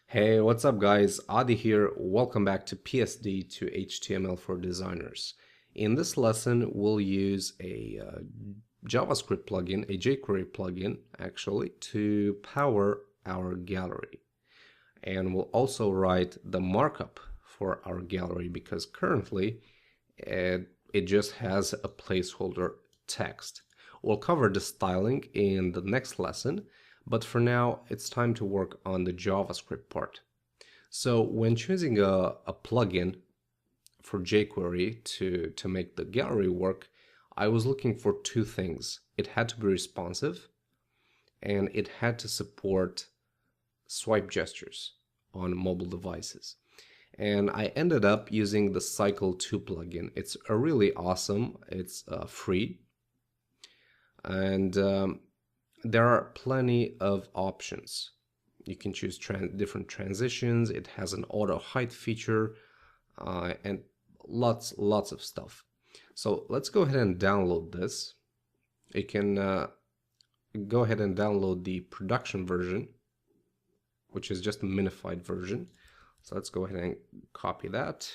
Hey, what's up guys? Adi here. Welcome back to PSD to HTML for designers. In this lesson, we'll use a JavaScript plugin, a jQuery plugin actually, to power our gallery. And we'll also write the markup for our gallery because currently it just has a placeholder text. We'll cover the styling in the next lesson, but for now it's time to work on the JavaScript part. So when choosing a plugin for jQuery to make the gallery work, I was looking for two things. It had to be responsive and it had to support swipe gestures on mobile devices. And I ended up using the Cycle 2 plugin. It's a really awesome, it's free, and there are plenty of options. You can choose different transitions. It has an auto height feature and lots of stuff. So let's go ahead and download this. You can go ahead and download the production version, which is just a minified version. So let's go ahead and copy that.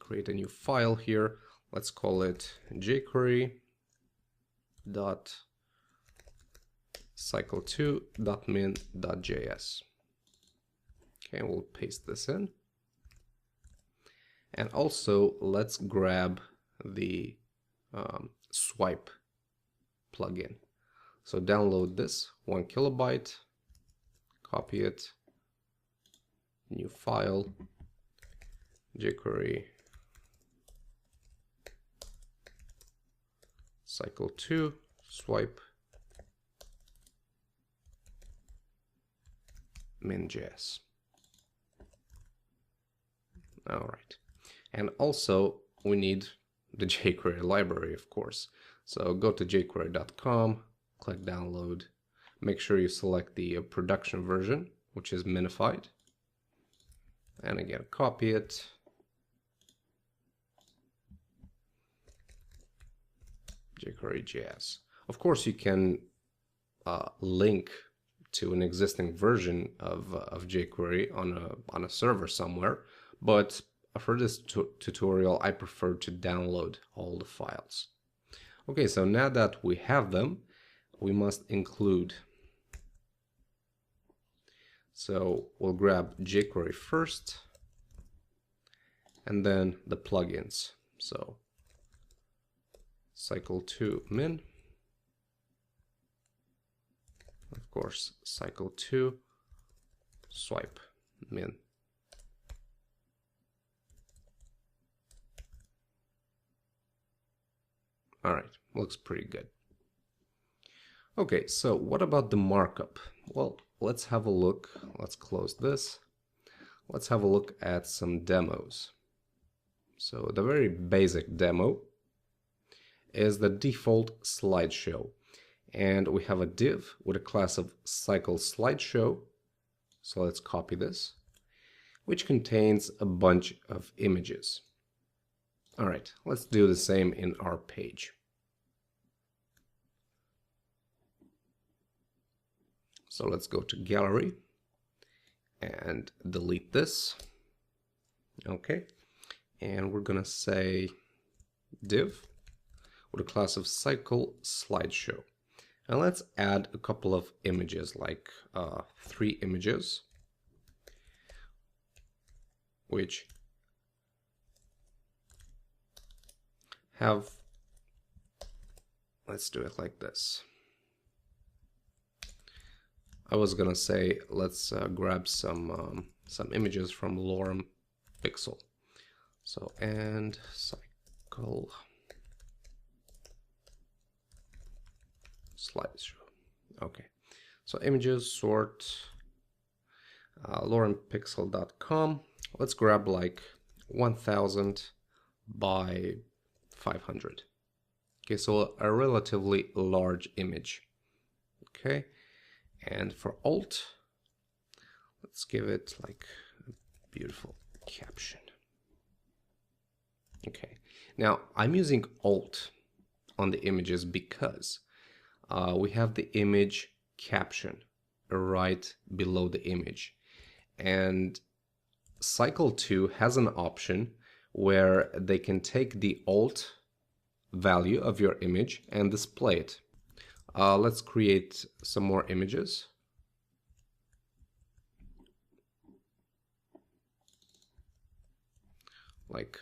Create a new file here. Let's call it jQuery.cycle2.min.js. Okay, we'll paste this in. And also let's grab the swipe plugin. So download this 1 kilobyte, copy it, new file, jQuery cycle 2 swipe min.js. All right, and also we need the jQuery library, of course. So go to jQuery.com, click download. Make sure you select the production version, which is minified, and again copy it. jQuery.js. Of course, you can link to an existing version of jQuery on a server somewhere, but for this tutorial, I prefer to download all the files. Okay, so now that we have them, we must include. So we'll grab jQuery first, and then the plugins. So cycle 2 min, of course cycle 2 swipe min. All right, looks pretty good. Okay, so what about the markup? Well, let's have a look. Let's close this. Let's have a look at some demos. So the very basic demo is the default slideshow, and we have a div with a class of cycle slideshow. So let's copy this, which contains a bunch of images. All right, let's do the same in our page. So let's go to gallery and delete this. Okay, and we're gonna say div with a class of cycle slideshow, and let's add a couple of images, like 3 images, which have, let's do it like this. I was gonna say let's grab some images from Lorem Pixel. So and cycle slideshow. Okay, so images sort lorempixel.com. Let's grab like 1000 by 500. Okay, so a relatively large image. Okay, and for alt, let's give it like a beautiful caption. Okay, now I'm using alt on the images because we have the image caption right below the image. And cycle 2 has an option where they can take the alt value of your image and display it. Let's create some more images. Like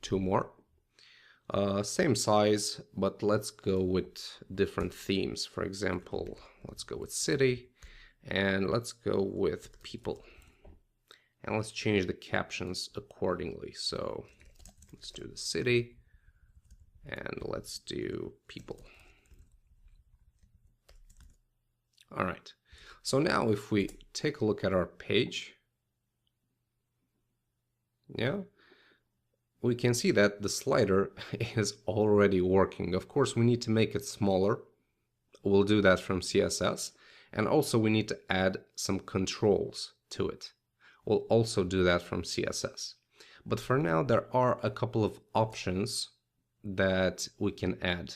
2 more. Same size, but let's go with different themes. For example, let's go with city, and let's go with people. And let's change the captions accordingly. So let's do the city, and let's do people. All right. So now if we take a look at our page, yeah, we can see that the slider is already working. Of course, we need to make it smaller. We'll do that from CSS. And also we need to add some controls to it. We'll also do that from CSS. But for now, there are a couple of options that we can add.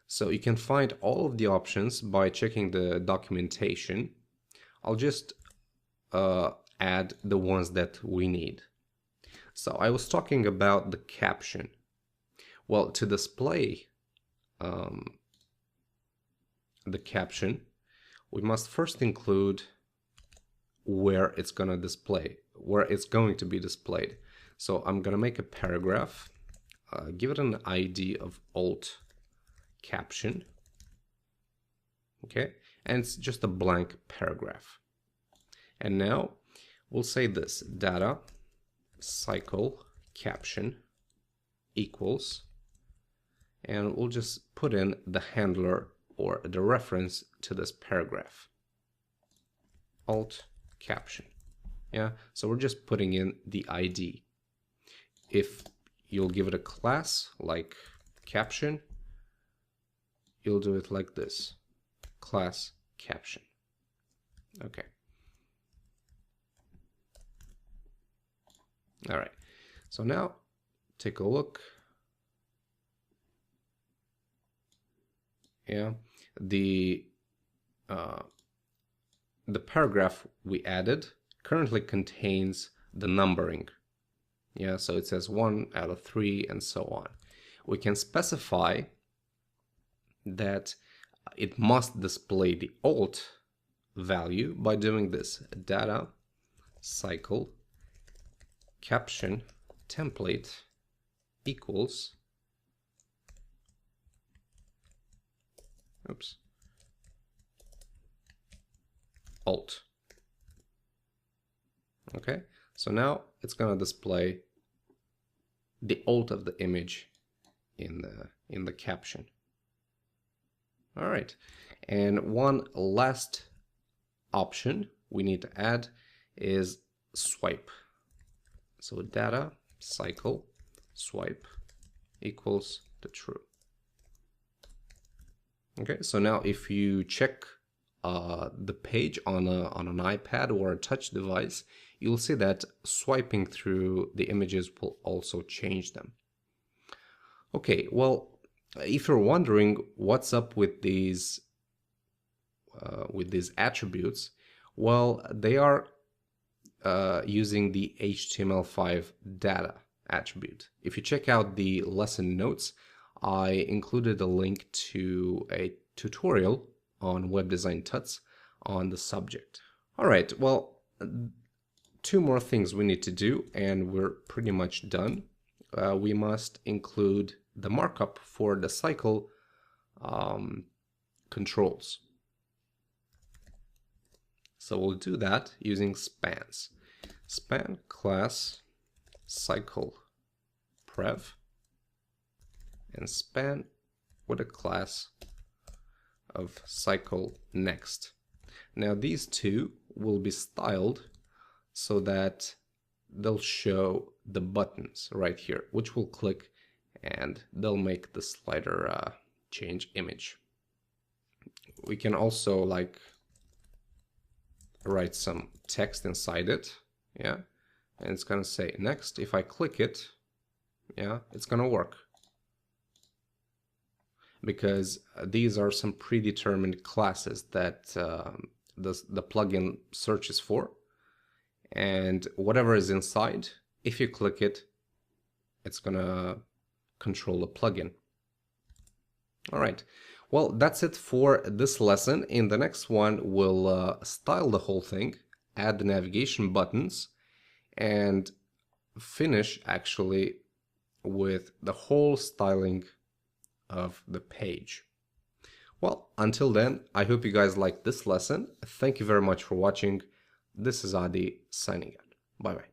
So you can find all of the options by checking the documentation. I'll just add the ones that we need. So I was talking about the caption. Well, to display the caption, we must first include where it's going to display, where it's going to be displayed. So I'm going to make a paragraph, give it an ID of alt caption, okay, and it's just a blank paragraph. And now we'll say this: data cycle caption equals, and we'll just put in the handler or the reference to this paragraph, alt caption. Yeah, so we're just putting in the ID. If you'll give it a class like caption, you'll do it like this: class caption. Okay. All right, so now take a look. Yeah, the paragraph we added currently contains the numbering. Yeah, so it says 1 out of 3 and so on. We can specify that it must display the alt value by doing this: data cycle caption template equals, oops, alt. Okay, so now it's going to display the alt of the image in the caption. All right, and one last option we need to add is swipe. So data cycle swipe equals the true. Okay, so now if you check the page on an iPad or a touch device, you'll see that swiping through the images will also change them. Okay, well, if you're wondering what's up with these attributes, well, they are using the HTML5 data attribute. If you check out the lesson notes, I included a link to a tutorial on web design tuts on the subject. All right, well, 2 more things we need to do and we're pretty much done. We must include the markup for the cycle controls. So we'll do that using spans. Span class cycle prev, and span with a class of cycle next. Now these 2 will be styled so that they'll show the buttons right here, which we'll click and they'll make the slider change image. We can also like write some text inside it, yeah, and it's gonna say next. If I click it, yeah, it's gonna work because these are some predetermined classes that the plugin searches for, and whatever is inside, if you click it, it's gonna control the plugin. All right, well, that's it for this lesson. In the next one, we'll style the whole thing, add the navigation buttons, and finish actually with the whole styling of the page. Well, until then, I hope you guys liked this lesson. Thank you very much for watching. This is Adi signing out. Bye bye.